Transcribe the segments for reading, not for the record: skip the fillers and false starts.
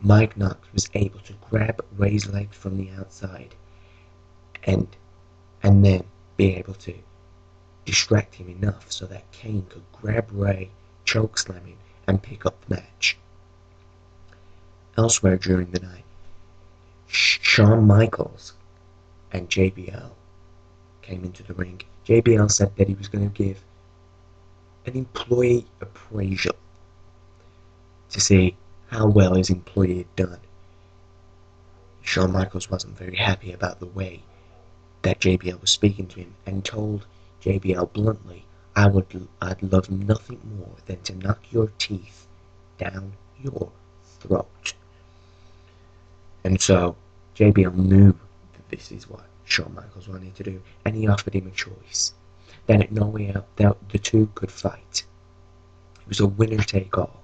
Mike Knox was able to grab Ray's legs from the outside and then be able to distract him enough so that Kane could grab Ray, chokeslam him, and pick up the match. Elsewhere during the night, Shawn Michaels and JBL came into the ring. JBL said that he was going to give an employee appraisal to see how well his employee had done. Shawn Michaels wasn't very happy about the way that JBL was speaking to him and told JBL bluntly, I'd love nothing more than to knock your teeth down your throat. And so JBL knew that this is what Shawn Michaels wanted to do, and he offered him a choice. Then at No Way Out, the two could fight. It was a winner-take-all.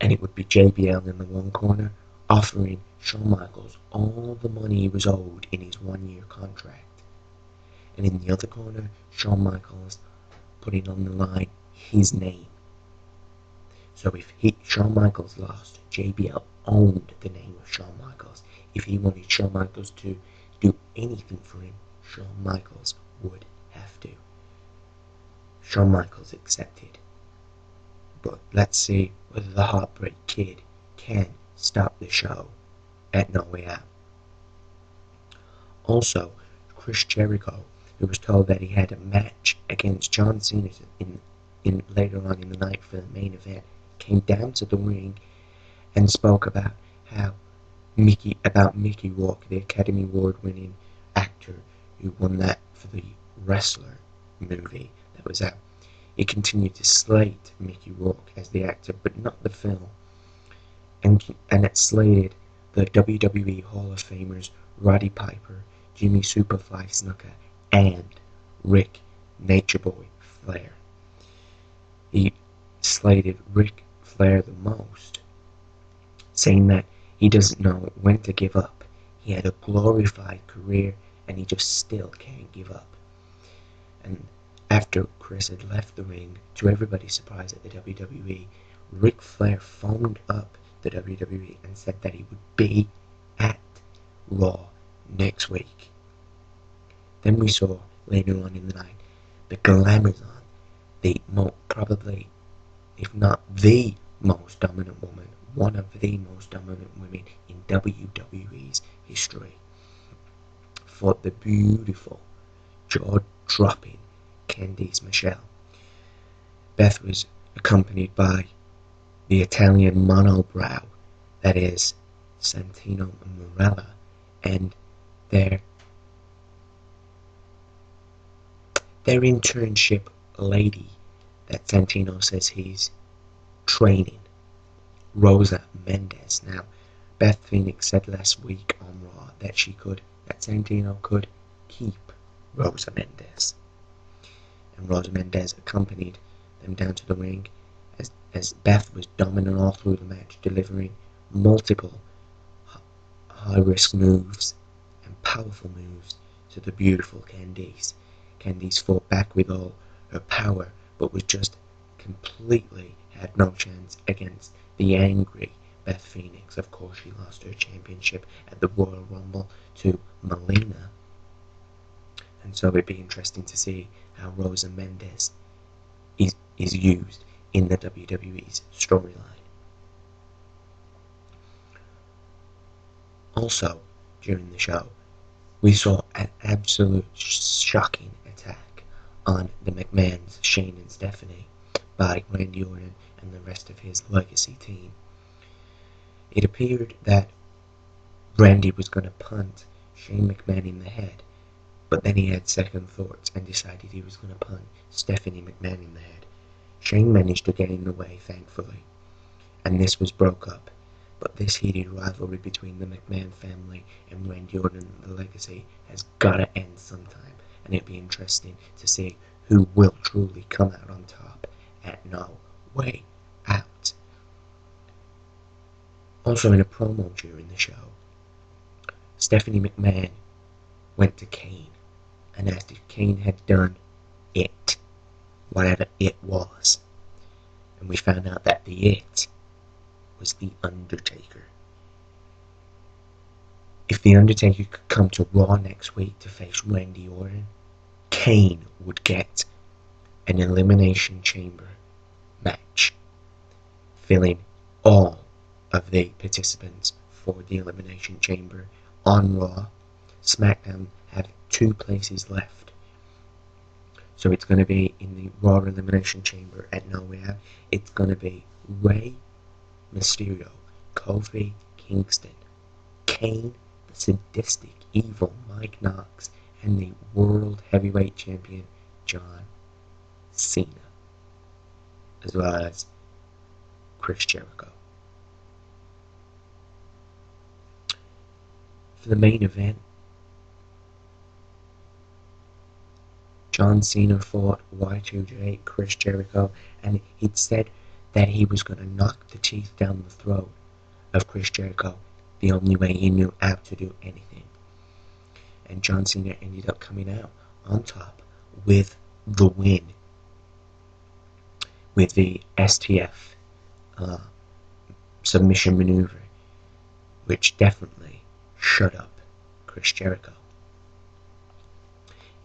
And it would be JBL in the one corner, offering Shawn Michaels all the money he was owed in his one-year contract. And in the other corner, Shawn Michaels putting on the line his name. So if Shawn Michaels lost, JBL owned the name of Shawn Michaels. If he wanted Shawn Michaels to do anything for him, Shawn Michaels would have to. Shawn Michaels accepted. But let's see whether the Heartbreak Kid can stop the show at No Way Out. Also, Chris Jericho, who was told that he had a match against John Cena in later on in the night for the main event, came down to the ring and spoke about how Mickey Rourke, the Academy Award-winning actor who won that for the Wrestler movie that was out. He continued to slate Mickey Rourke as the actor, but not the film, and it slated the WWE Hall of Famers Roddy Piper, Jimmy Superfly Snuka, and Ric Nature Boy Flair. He slated Ric Flair the most, saying that he doesn't know when to give up. He had a glorified career and he just still can't give up. And after Chris had left the ring, to everybody's surprise at the WWE, Ric Flair phoned up the WWE and said that he would be at Raw next week. Then we saw later on in the night the Glamazon, probably, if not the most dominant woman, one of the most dominant women in WWE's history, fought the beautiful, jaw-dropping Candice Michelle. Beth was accompanied by the Italian monobrow, that is, Santino Marella, and their internship lady that Santino says he's training, Rosa Mendes. Now, Beth Phoenix said last week on Raw that Santino could keep Rosa Mendes. And Rosa Mendes accompanied them down to the ring as Beth was dominant all through the match, delivering multiple high-risk moves and powerful moves to the beautiful Candice. Candice fought back with all her power, but was just completely had no chance against the angry Beth Phoenix. Of course, she lost her championship at the Royal Rumble to Melina. And so it'd be interesting to see how Rosa Mendes is used in the WWE's storyline. Also, during the show, we saw an absolute shocking attack on the McMahons, Shane and Stephanie, by Randy Orton and the rest of his legacy team. It appeared that Randy was going to punt Shane McMahon in the head, but then he had second thoughts and decided he was going to punt Stephanie McMahon in the head. Shane managed to get in the way, thankfully, and this was broke up. But this heated rivalry between the McMahon family and Randy Orton and the legacy has got to end sometime, and it'd be interesting to see who will truly come out on top at No Way Out. Also, in a promo during the show, Stephanie McMahon went to Kane and asked if Kane had done it, whatever it was. And we found out that the it was The Undertaker. If The Undertaker could come to Raw next week to face Randy Orton, Kane would get an Elimination Chamber match, filling all of the participants for the Elimination Chamber on Raw. SmackDown have 2 places left. So it's going to be in the Raw Elimination Chamber at Nowhere. It's going to be Rey Mysterio, Kofi Kingston, Kane, the sadistic, evil Mike Knox, and the World Heavyweight Champion John Cena, as well as Chris Jericho. For the main event, John Cena fought Y2J, Chris Jericho, and he'd said that he was going to knock the teeth down the throat of Chris Jericho the only way he knew how to do anything. And John Cena ended up coming out on top with the win, with the STF submission maneuver, which definitely shut up Chris Jericho.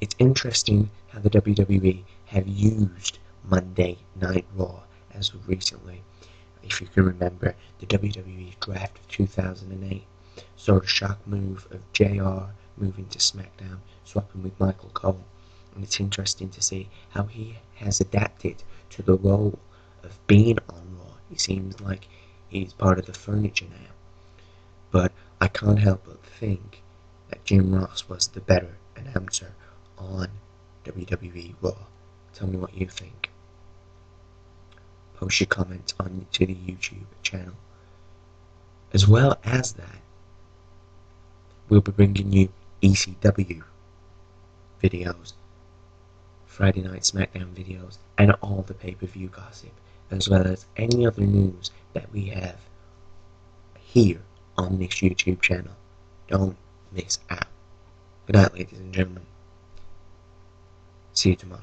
It's interesting how the WWE have used Monday Night Raw as of recently. If you can remember, the WWE draft of 2008 saw a shock move of JR moving to SmackDown, swapping with Michael Cole. And it's interesting to see how he has adapted to the role of being on Raw. He seems like he's part of the furniture now. But I can't help but think that Jim Ross was the better announcer on WWE Raw. Tell me what you think. Post your comments on to the YouTube channel. As well as that, we'll be bringing you ECW videos, Friday Night SmackDown videos, and all the pay-per-view gossip, as well as any other news that we have here on this YouTube channel. Don't miss out. Good night, ladies and gentlemen. See you tomorrow.